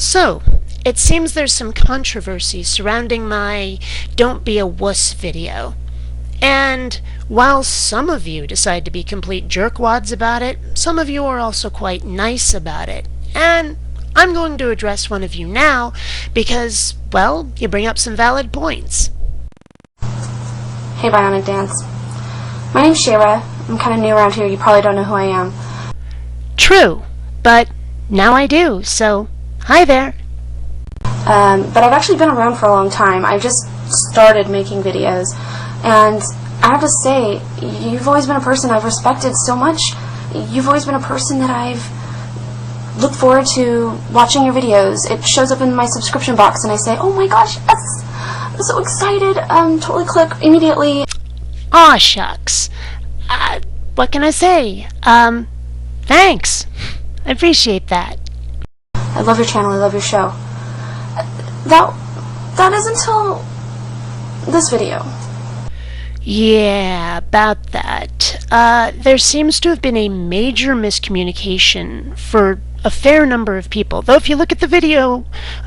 So, it seems there's some controversy surrounding my Don't Be a Wuss video. And while some of you decide to be complete jerkwads about it, some of you are also quite nice about it. And I'm going to address one of you now because, well, you bring up some valid points. Hey BionicDance. My name's Shayrah. I'm kind of new around here. You probably don't know who I am. True, but now I do, so hi there. But I've actually been around for a long time. I just started making videos, and I have to say, you've always been a person I've respected so much. You've always been a person that I've looked forward to watching your videos. It shows up in my subscription box, and I say, oh my gosh, yes! I'm so excited. Totally click immediately. Aw, shucks. What can I say? Thanks. I appreciate that. I love your channel. I love your show. That is until this video. Yeah, about that. There seems to have been a major miscommunication for a fair number of people. Though if you look at the video,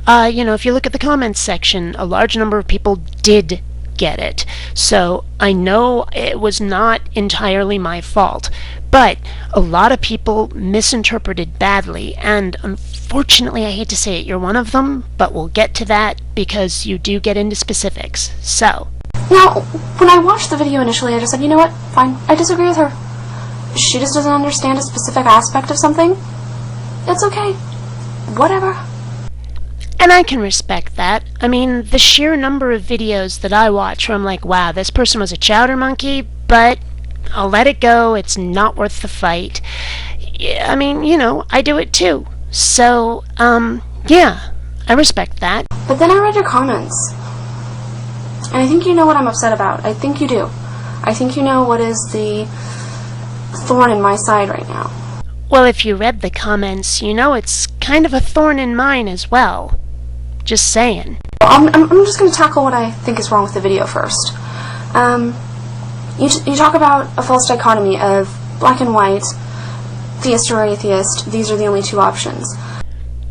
if you look at the comments section, a large number of people did get it. So I know it was not entirely my fault, but a lot of people misinterpreted badly, and unfortunately, I hate to say it, you're one of them, but we'll get to that because you do get into specifics. So now, when I watched the video initially, I just said, you know what, fine, I disagree with her. She just doesn't understand a specific aspect of something. It's okay. Whatever. And I can respect that. I mean, the sheer number of videos that I watch where I'm like, wow, this person was a chowder monkey, but I'll let it go, it's not worth the fight. I mean, I do it too. So, yeah, I respect that. But then I read your comments, and I think you know what I'm upset about. I think you do. I think you know what is the thorn in my side right now. Well, if you read the comments, you know it's kind of a thorn in mine as well. Just saying. I'm just going to tackle what I think is wrong with the video first. You talk about a false dichotomy of black and white, theist or atheist. These are the only two options.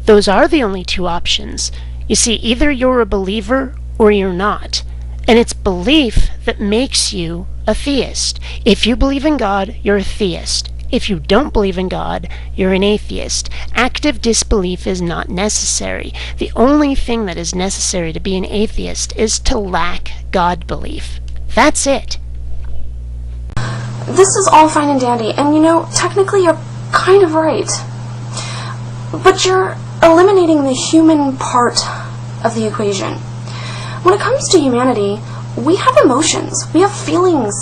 Those are the only two options. You see, either you're a believer or you're not. And it's belief that makes you a theist. If you believe in God, you're a theist. If you don't believe in God, you're an atheist. Active disbelief is not necessary. The only thing that is necessary to be an atheist is to lack God belief. That's it. This is all fine and dandy, and technically you're kind of right. But you're eliminating the human part of the equation. When it comes to humanity, we have emotions, we have feelings,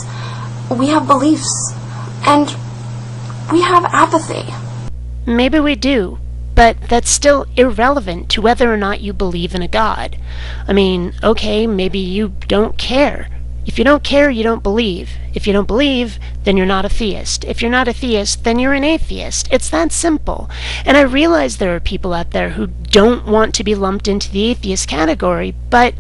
we have beliefs, and we have apathy. Maybe we do, but that's still irrelevant to whether or not you believe in a God. I mean, okay, maybe you don't care. If you don't care, you don't believe. If you don't believe, then you're not a theist. If you're not a theist, then you're an atheist. It's that simple. And I realize there are people out there who don't want to be lumped into the atheist category, but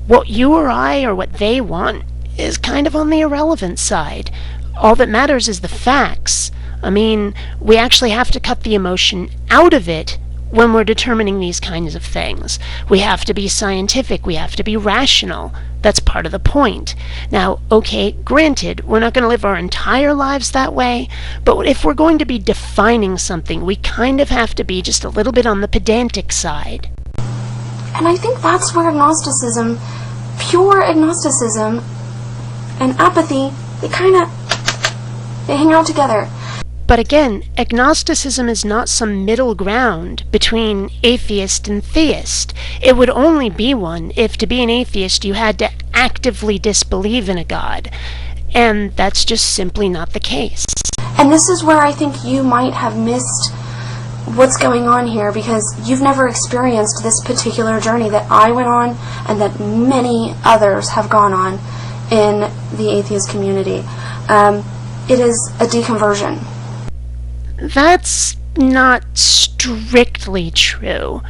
what you or I or what they want is kind of on the irrelevant side. All that matters is the facts. I mean, we actually have to cut the emotion out of it when we're determining these kinds of things. We have to be scientific. We have to be rational. That's part of the point. Now, okay, granted, we're not going to live our entire lives that way, but if we're going to be defining something, we kind of have to be just a little bit on the pedantic side. And I think that's where agnosticism, pure agnosticism, and apathy, they hang out together. But again, agnosticism is not some middle ground between atheist and theist. It would only be one if to be an atheist you had to actively disbelieve in a God. And that's just simply not the case. And this is where I think you might have missed what's going on here, because you've never experienced this particular journey that I went on and that many others have gone on in the atheist community. It is a deconversion. That's not strictly true,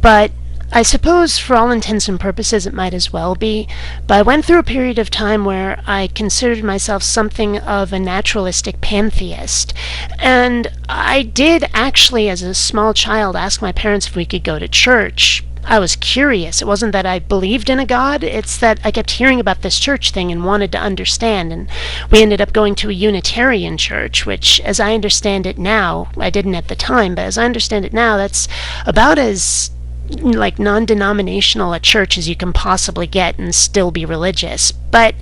but I suppose for all intents and purposes it might as well be, but I went through a period of time where I considered myself something of a naturalistic pantheist, and I did actually, as a small child, ask my parents if we could go to church. I was curious. It wasn't that I believed in a God, it's that I kept hearing about this church thing and wanted to understand, and we ended up going to a Unitarian church, which, as I understand it now, I didn't at the time, but as I understand it now, that's about as like non-denominational a church as you can possibly get and still be religious. But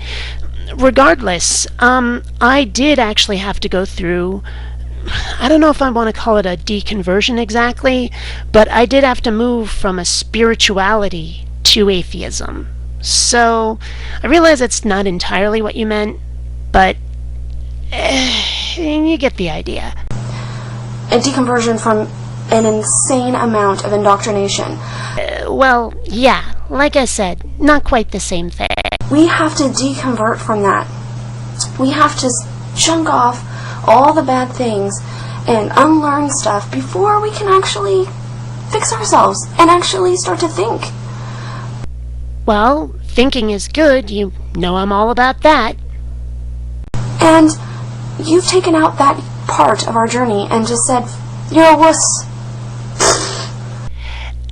regardless, I did actually have to go through, I don't know if I want to call it a deconversion exactly, but I did have to move from a spirituality to atheism. So I realize it's not entirely what you meant, but you get the idea. A deconversion from an insane amount of indoctrination. Well, yeah, like I said, not quite the same thing. We have to deconvert from that. We have to chunk off all the bad things and unlearn stuff before we can actually fix ourselves and actually start to think. Well, thinking is good. You know I'm all about that. And you've taken out that part of our journey and just said, you're a wuss.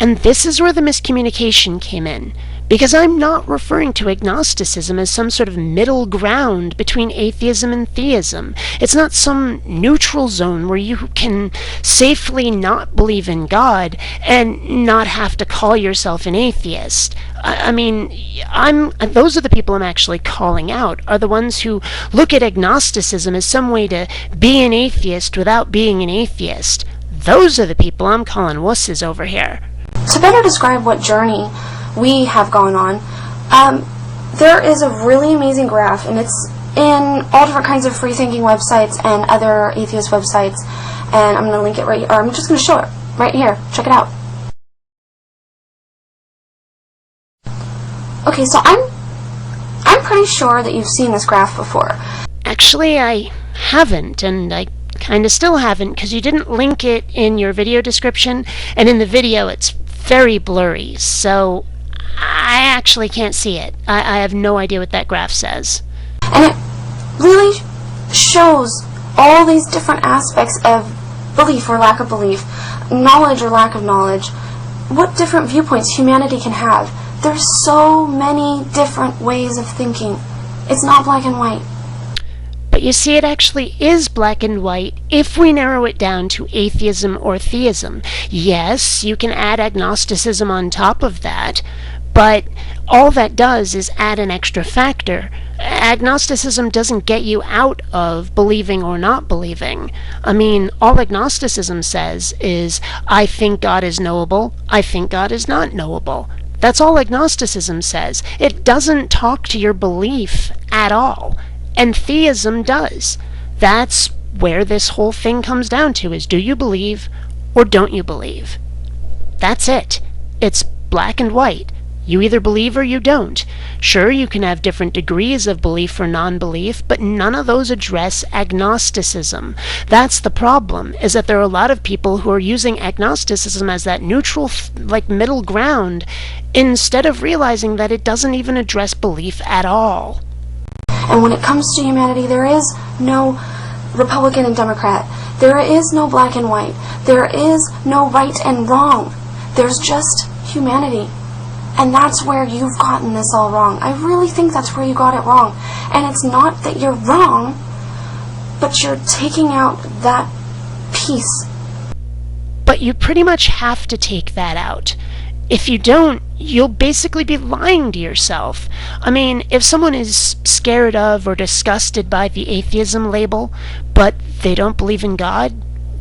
And this is where the miscommunication came in, because I'm not referring to agnosticism as some sort of middle ground between atheism and theism. It's not some neutral zone where you can safely not believe in God and not have to call yourself an atheist. I mean, those are the people I'm actually calling out, are the ones who look at agnosticism as some way to be an atheist without being an atheist. Those are the people I'm calling wusses over here. To better describe what journey we have gone on, there is a really amazing graph, and it's in all different kinds of free-thinking websites and other atheist websites, and I'm going to link it right here, or I'm just going to show it right here. Check it out. Okay, so I'm pretty sure that you've seen this graph before. Actually, I haven't, and I kind of still haven't, because you didn't link it in your video description, and in the video it's very blurry, so I actually can't see it. I have no idea what that graph says. And it really shows all these different aspects of belief or lack of belief, knowledge or lack of knowledge, what different viewpoints humanity can have. There's so many different ways of thinking. It's not black and white. But you see, it actually is black and white if we narrow it down to atheism or theism. Yes, you can add agnosticism on top of that, but all that does is add an extra factor. Agnosticism doesn't get you out of believing or not believing. I mean, all agnosticism says is, I think God is knowable, I think God is not knowable. That's all agnosticism says. It doesn't talk to your belief at all. And theism does. That's where this whole thing comes down to, is do you believe or don't you believe? That's it. It's black and white. You either believe or you don't. Sure, you can have different degrees of belief or non-belief, but none of those address agnosticism. That's the problem, is that there are a lot of people who are using agnosticism as that neutral, like, middle ground, instead of realizing that it doesn't even address belief at all. And when it comes to humanity, there is no Republican and Democrat. There is no black and white. There is no right and wrong. There's just humanity. And that's where you've gotten this all wrong. I really think that's where you got it wrong. And it's not that you're wrong, but you're taking out that piece. But you pretty much have to take that out. If you don't, you'll basically be lying to yourself. I mean, if someone is scared of or disgusted by the atheism label, but they don't believe in God,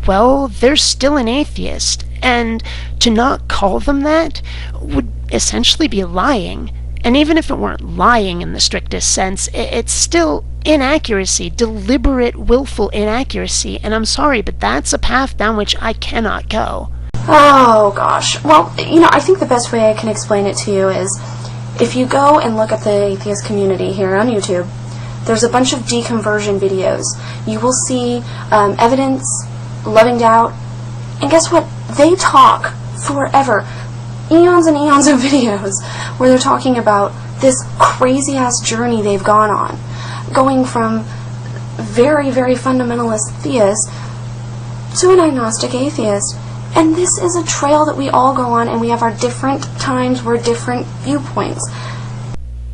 well, they're still an atheist. And to not call them that would essentially be lying. And even if it weren't lying in the strictest sense, it's still inaccuracy, deliberate, willful inaccuracy. And I'm sorry, but that's a path down which I cannot go. Oh, gosh. Well, I think the best way I can explain it to you is if you go and look at the atheist community here on YouTube, there's a bunch of deconversion videos. You will see evidence, loving doubt, and guess what? They talk forever. eons and eons of videos where they're talking about this crazy-ass journey they've gone on, going from very, very fundamentalist theist to an agnostic atheist. And this is a trail that we all go on, and we have our different times, we're different viewpoints.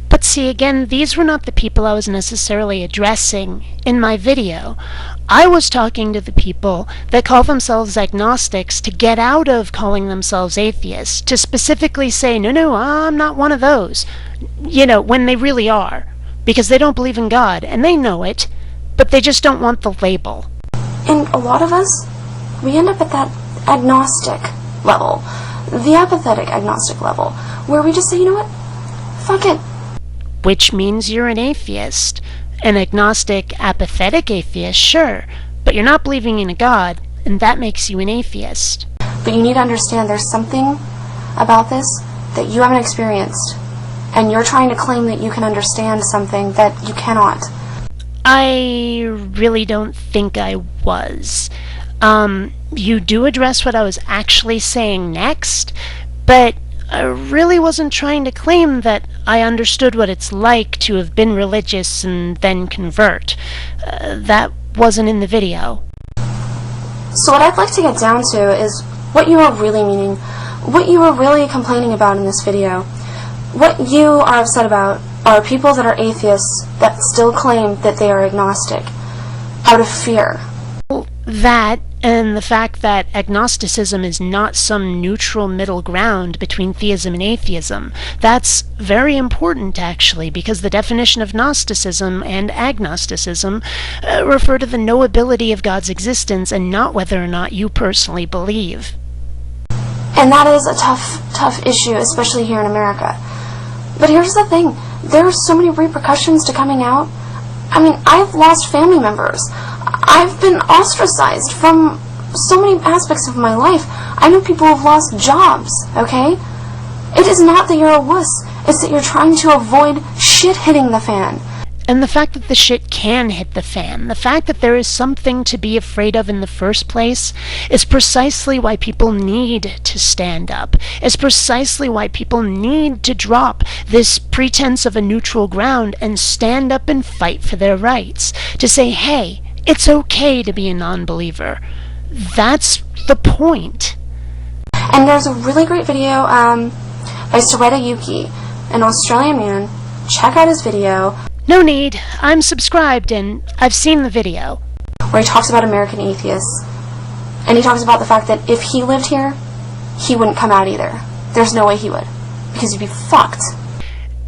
But see, again, these were not the people I was necessarily addressing in my video. I was talking to the people that call themselves agnostics to get out of calling themselves atheists, to specifically say, no, I'm not one of those, when they really are, because they don't believe in God, and they know it, but they just don't want the label. And a lot of us, we end up at that agnostic level, the apathetic agnostic level, where we just say, you know what, fuck it. Which means you're an atheist. An agnostic, apathetic atheist, sure, but you're not believing in a God, and that makes you an atheist. But you need to understand there's something about this that you haven't experienced, and you're trying to claim that you can understand something that you cannot. I really don't think I was. You do address what I was actually saying next, but I really wasn't trying to claim that I understood what it's like to have been religious and then convert. That wasn't in the video. So what I'd like to get down to is what you are really meaning, what you are really complaining about in this video. What you are upset about are people that are atheists that still claim that they are agnostic out of fear. That, and the fact that agnosticism is not some neutral middle ground between theism and atheism. That's very important, actually, because the definition of Gnosticism and agnosticism refer to the knowability of God's existence and not whether or not you personally believe. And that is a tough issue, especially here in America. But here's the thing, there are so many repercussions to coming out. I mean, I've lost family members. I've been ostracized from so many aspects of my life. I know people who have lost jobs, okay? It is not that you're a wuss. It's that you're trying to avoid shit hitting the fan. And the fact that the shit can hit the fan, the fact that there is something to be afraid of in the first place, is precisely why people need to stand up. It's precisely why people need to drop this pretense of a neutral ground and stand up and fight for their rights. To say, hey, it's okay to be a non-believer. That's the point. And there's a really great video by Shayrah Yuki, an Australian man. Check out his video. No need. I'm subscribed and I've seen the video. Where he talks about American atheists. And he talks about the fact that if he lived here, he wouldn't come out either. There's no way he would. Because he'd be fucked.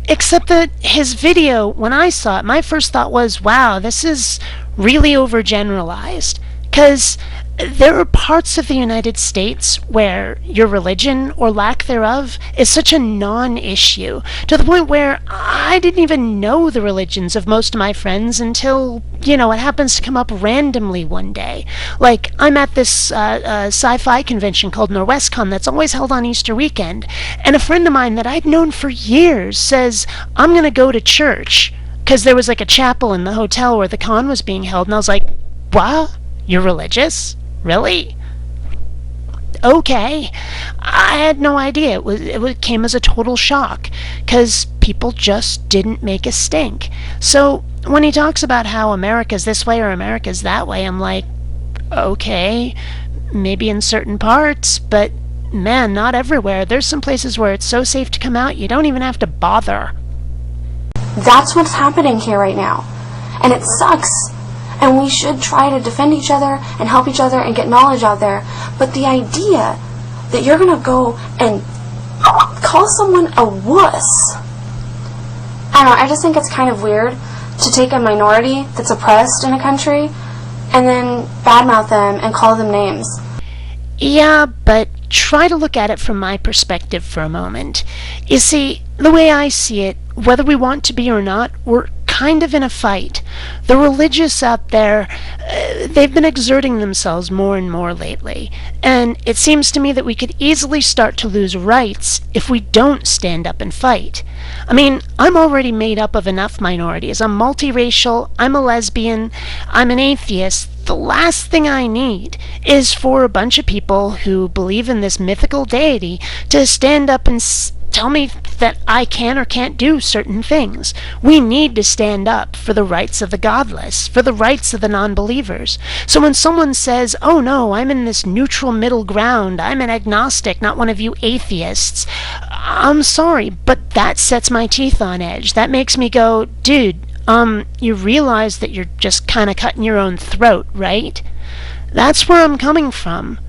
Except that his video, when I saw it, my first thought was, wow, this is really overgeneralized. Because there are parts of the United States where your religion, or lack thereof, is such a non-issue, to the point where I didn't even know the religions of most of my friends until, it happens to come up randomly one day. Like, I'm at this sci-fi convention called NorwestCon that's always held on Easter weekend, and a friend of mine that I'd known for years says, I'm going to go to church, because there was like a chapel in the hotel where the con was being held, and I was like, what? You're religious? Really? Okay. I had no idea. It came as a total shock, because people just didn't make a stink. So when he talks about how America's this way or America's that way, I'm like, okay, maybe in certain parts, but man, not everywhere. There's some places where it's so safe to come out, you don't even have to bother. That's what's happening here right now. And it sucks. And we should try to defend each other and help each other and get knowledge out there. But the idea that you're going to go and call someone a wuss, I don't know, I just think it's kind of weird to take a minority that's oppressed in a country and then badmouth them and call them names. Yeah, but try to look at it from my perspective for a moment. You see, the way I see it, whether we want to be or not, we're kind of in a fight. The religious out there, they've been exerting themselves more and more lately, and it seems to me that we could easily start to lose rights if we don't stand up and fight. I mean, I'm already made up of enough minorities. I'm multiracial, I'm a lesbian, I'm an atheist. The last thing I need is for a bunch of people who believe in this mythical deity to stand up and tell me that I can or can't do certain things. We need to stand up for the rights of the godless, for the rights of the non-believers. So when someone says, oh no, I'm in this neutral middle ground, I'm an agnostic, not one of you atheists, I'm sorry, but that sets my teeth on edge. That makes me go, dude, you realize that you're just kind of cutting your own throat, right? That's where I'm coming from.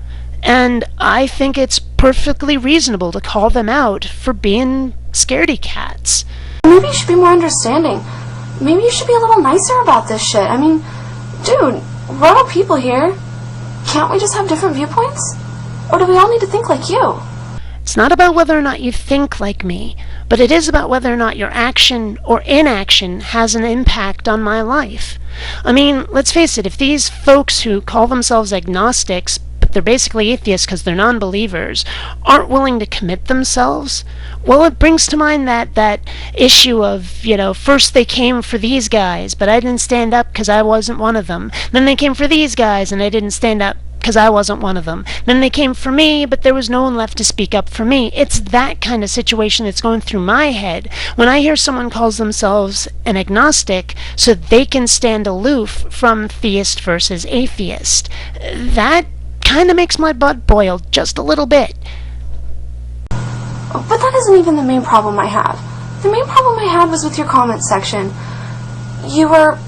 And I think it's perfectly reasonable to call them out for being scaredy cats. Maybe you should be more understanding. Maybe you should be a little nicer about this shit. I mean, dude, we're all people here. Can't we just have different viewpoints? Or do we all need to think like you? It's not about whether or not you think like me, but it is about whether or not your action or inaction has an impact on my life. I mean, let's face it, if these folks who call themselves agnostics, but they're basically atheists because they're non-believers, aren't willing to commit themselves, well, it brings to mind that issue of, first they came for these guys, but I didn't stand up because I wasn't one of them. Then they came for these guys, and I didn't stand up because I wasn't one of them. Then they came for me, but there was no one left to speak up for me. It's that kind of situation that's going through my head when I hear someone calls themselves an agnostic so they can stand aloof from theist versus atheist. That kind of makes my blood boil just a little bit. But that isn't even the main problem I have. The main problem I had was with your comment section. You were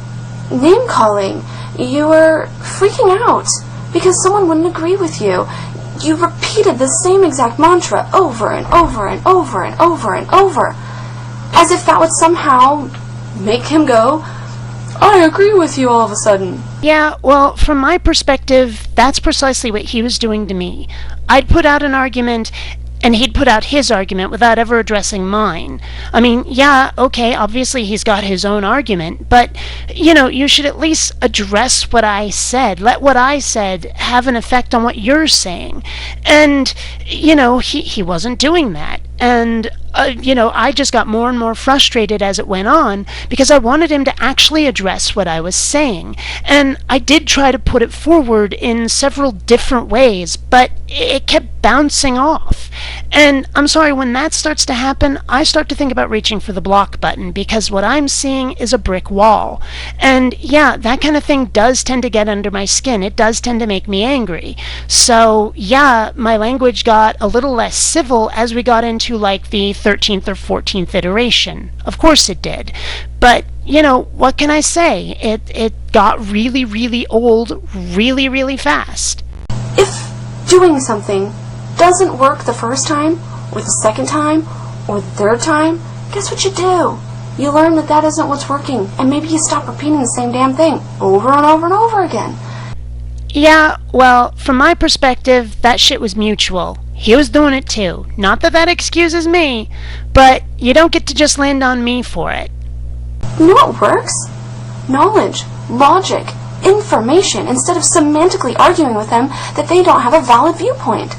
name-calling. You were freaking out because someone wouldn't agree with you. You repeated the same exact mantra over and over and over and over and over, as if that would somehow make him go, I agree with you all of a sudden. Yeah, well, from my perspective, that's precisely what he was doing to me. I'd put out an argument, and he'd put out his argument without ever addressing mine. I mean, yeah, okay, obviously he's got his own argument, but, you should at least address what I said. Let what I said have an effect on what you're saying. And, he wasn't doing that. And, I just got more and more frustrated as it went on because I wanted him to actually address what I was saying. And I did try to put it forward in several different ways, but it kept bouncing off. And I'm sorry, when that starts to happen, I start to think about reaching for the block button because what I'm seeing is a brick wall. And yeah, that kind of thing does tend to get under my skin. It does tend to make me angry. So yeah, my language got a little less civil as we got into like the 13th or 14th iteration. Of course it did. But, what can I say? It got really, really old really, really fast. If doing something doesn't work the first time, or the second time, or the third time, guess what you do? You learn that isn't what's working, and maybe you stop repeating the same damn thing over and over and over again. Yeah, well, from my perspective, that shit was mutual. He was doing it too. Not that that excuses me, but you don't get to just land on me for it. You know what works? Knowledge, logic, information, instead of semantically arguing with them that they don't have a valid viewpoint.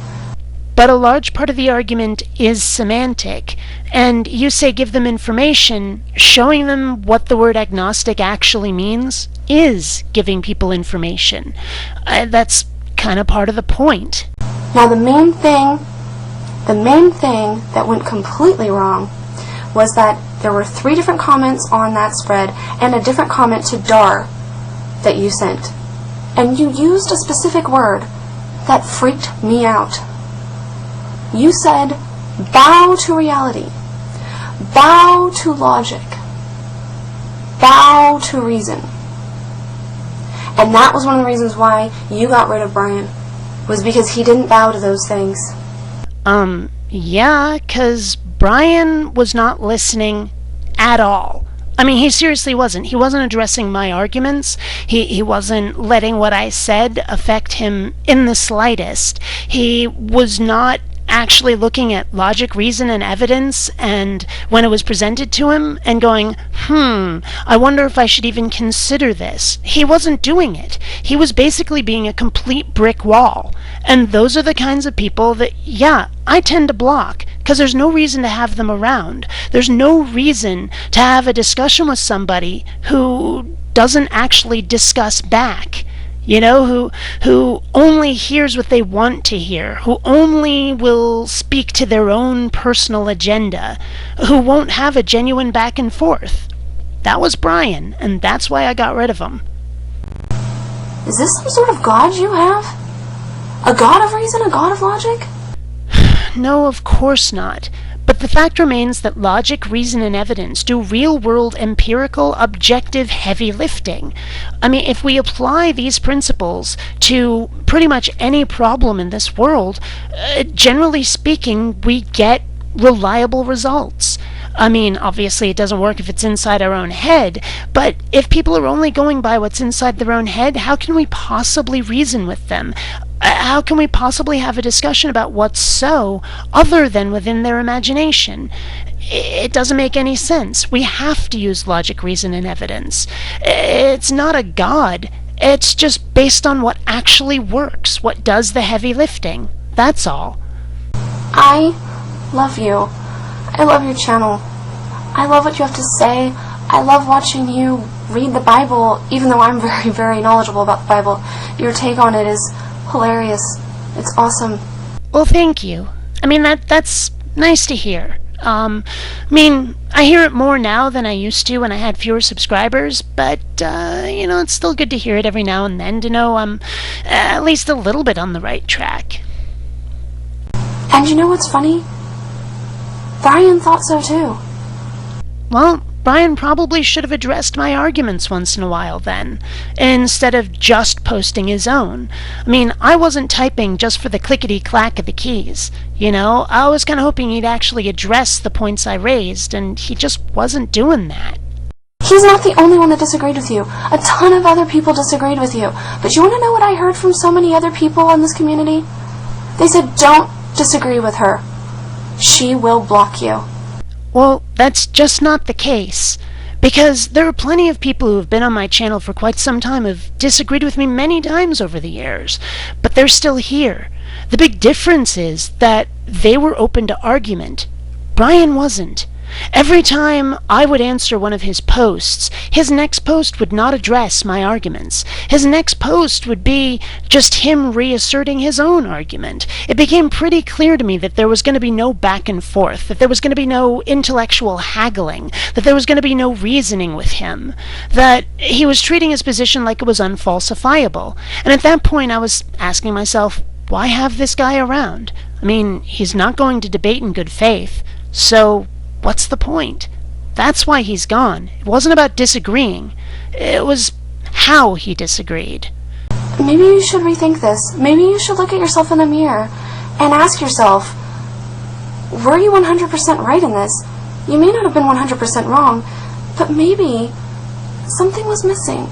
But a large part of the argument is semantic, and you say give them information. Showing them what the word agnostic actually means is giving people information. That's kind of part of the point. Now the main thing that went completely wrong was that there were 3 different comments on that spread and a different comment to Dar that you sent. And you used a specific word that freaked me out. You said, bow to reality, bow to logic, bow to reason. And that was one of the reasons why you got rid of Brian, was because he didn't bow to those things. Yeah, 'cause Brian was not listening at all. I mean, he seriously wasn't. He wasn't addressing my arguments. He wasn't letting what I said affect him in the slightest. He was not actually looking at logic, reason, and evidence, and when it was presented to him, and going, I wonder if I should even consider this. He wasn't doing it. He was basically being a complete brick wall. And those are the kinds of people that, yeah, I tend to block, because there's no reason to have them around. There's no reason to have a discussion with somebody who doesn't actually discuss back. You know, who only hears what they want to hear, who only will speak to their own personal agenda, who won't have a genuine back and forth. That was Brian, and that's why I got rid of him. Is this some sort of god you have? A god of reason? A god of logic? No, of course not. But the fact remains that logic, reason, and evidence do real-world, empirical, objective, heavy lifting. I mean, if we apply these principles to pretty much any problem in this world, generally speaking, we get reliable results. I mean, obviously it doesn't work if it's inside our own head, but if people are only going by what's inside their own head, how can we possibly reason with them? How can we possibly have a discussion about what's so other than within their imagination? It doesn't make any sense. We have to use logic, reason, and evidence. It's not a god. It's just based on what actually works, what does the heavy lifting. That's all. I love you. I love your channel. I love what you have to say. I love watching you read the Bible, even though I'm very, very knowledgeable about the Bible. Your take on it is hilarious. It's awesome. Well, thank you. I mean, that's nice to hear. I mean, I hear it more now than I used to when I had fewer subscribers, but, you know, it's still good to hear it every now and then to know I'm at least a little bit on the right track. And you know what's funny? Brian thought so too. Well, Brian probably should have addressed my arguments once in a while then, instead of just posting his own. I mean, I wasn't typing just for the clickety-clack of the keys, you know? I was kind of hoping he'd actually address the points I raised, and he just wasn't doing that. He's not the only one that disagreed with you. A ton of other people disagreed with you. But you want to know what I heard from so many other people in this community? They said, don't disagree with her. She will block you. Well, that's just not the case, because there are plenty of people who have been on my channel for quite some time who've disagreed with me many times over the years, but they're still here. The big difference is that they were open to argument. Brian wasn't. Every time I would answer one of his posts, his next post would not address my arguments. His next post would be just him reasserting his own argument. It became pretty clear to me that there was going to be no back and forth, that there was going to be no intellectual haggling, that there was going to be no reasoning with him, that he was treating his position like it was unfalsifiable. And at that point I was asking myself, why have this guy around? I mean, he's not going to debate in good faith, so what's the point? That's why he's gone. It wasn't about disagreeing. It was how he disagreed. Maybe you should rethink this. Maybe you should look at yourself in the mirror and ask yourself, were you 100% right in this? You may not have been 100% wrong, but maybe something was missing.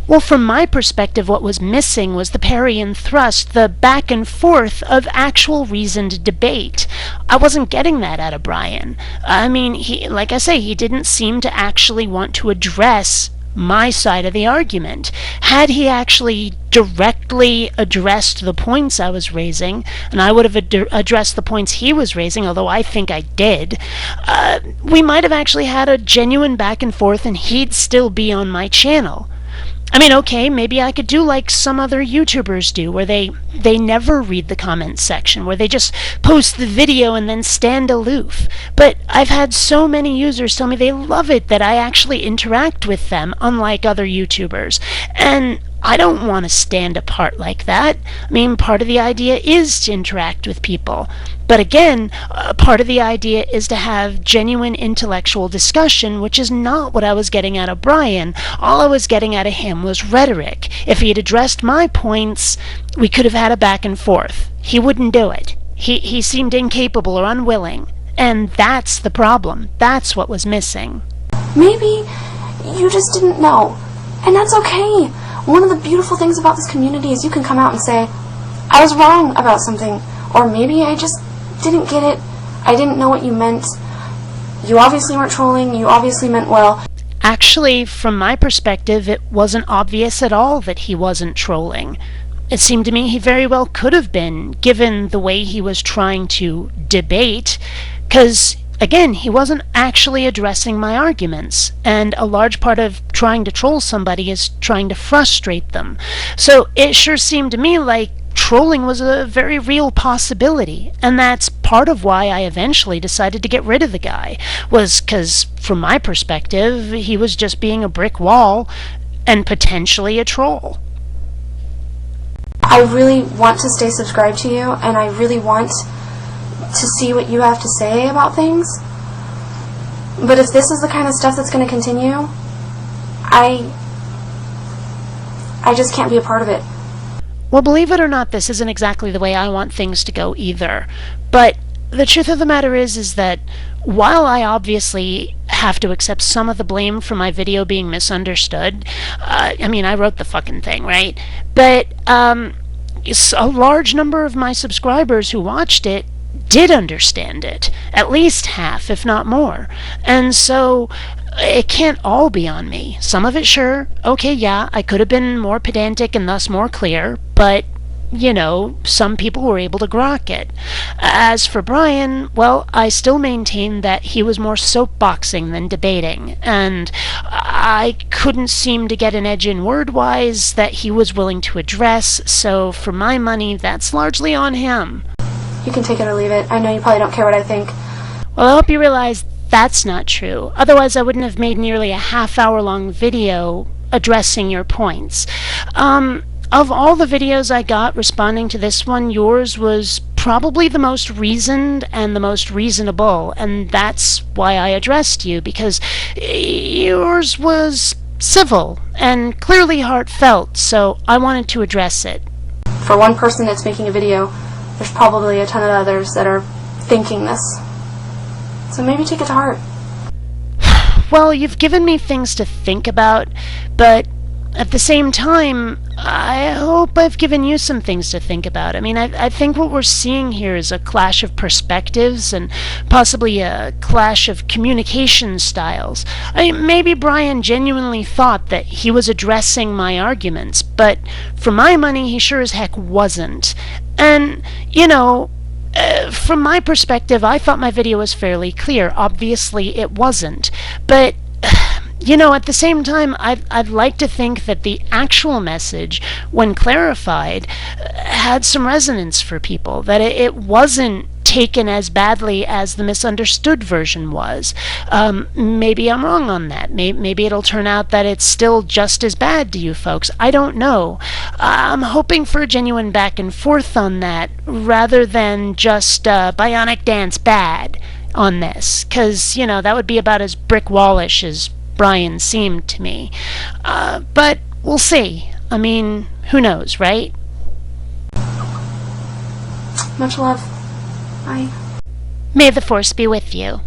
Well, from my perspective, what was missing was the parry and thrust, the back and forth of actual reasoned debate. I wasn't getting that out of Brian. I mean, like I say, he didn't seem to actually want to address my side of the argument. Had he actually directly addressed the points I was raising, and I would have addressed the points he was raising, although I think I did, we might have actually had a genuine back and forth, and he'd still be on my channel. I mean, okay, maybe I could do like some other YouTubers do, where they never read the comments section, where they just post the video and then stand aloof. But I've had so many users tell me they love it that I actually interact with them, unlike other YouTubers. And I don't want to stand apart like that. I mean, part of the idea is to interact with people. But again, part of the idea is to have genuine intellectual discussion, which is not what I was getting out of Brian. All I was getting out of him was rhetoric. If he had addressed my points, we could have had a back and forth. He wouldn't do it. He seemed incapable or unwilling. And that's the problem. That's what was missing. Maybe you just didn't know. And that's okay. One of the beautiful things about this community is you can come out and say, I was wrong about something, Or maybe I just didn't get it. I didn't know what you meant. You obviously weren't trolling. You obviously meant well. Actually, from my perspective, it wasn't obvious at all that he wasn't trolling. It seemed to me he very well could have been, given the way he was trying to debate, because, again, he wasn't actually addressing my arguments, and a large part of trying to troll somebody is trying to frustrate them. So it sure seemed to me like trolling was a very real possibility, and that's part of why I eventually decided to get rid of the guy, was because, from my perspective, he was just being a brick wall and potentially a troll. I really want to stay subscribed to you, and I really want to see what you have to say about things. But if this is the kind of stuff that's going to continue, I just can't be a part of it. Well, believe it or not, this isn't exactly the way I want things to go either. But the truth of the matter is that while I obviously have to accept some of the blame for my video being misunderstood, I mean, I wrote the fucking thing, right? But a large number of my subscribers who watched it did understand it, at least half, if not more. And so it can't all be on me. Some of it, sure, okay, yeah, I could have been more pedantic and thus more clear, but you know, some people were able to grok it. As for Brian, well, I still maintain that he was more soapboxing than debating, and I couldn't seem to get an edge in word-wise that he was willing to address, so for my money, that's largely on him. You can take it or leave it. I know you probably don't care what I think. Well, I hope you realize that's not true. Otherwise, I wouldn't have made nearly a half-hour-long video addressing your points. Of all the videos I got responding to this one, yours was probably the most reasoned and the most reasonable, and that's why I addressed you, because yours was civil and clearly heartfelt, so I wanted to address it. For one person that's making a video, there's probably a ton of others that are thinking this. So maybe take it to heart. Well, you've given me things to think about, but at the same time, I hope I've given you some things to think about. I mean, I think what we're seeing here is a clash of perspectives and possibly a clash of communication styles. I mean, maybe Brian genuinely thought that he was addressing my arguments, but for my money, he sure as heck wasn't. And, you know, from my perspective, I thought my video was fairly clear. Obviously, it wasn't. But you know, at the same time, I'd like to think that the actual message, when clarified, had some resonance for people, that it wasn't taken as badly as the misunderstood version was. Maybe I'm wrong on that. Maybe it'll turn out that it's still just as bad to you folks. I don't know. I'm hoping for a genuine back and forth on that, rather than just BionicDance bad on this, because, you know, that would be about as brick wallish as Brian seemed to me. But we'll see. I mean, who knows, right? Much love. Bye. May the Force be with you.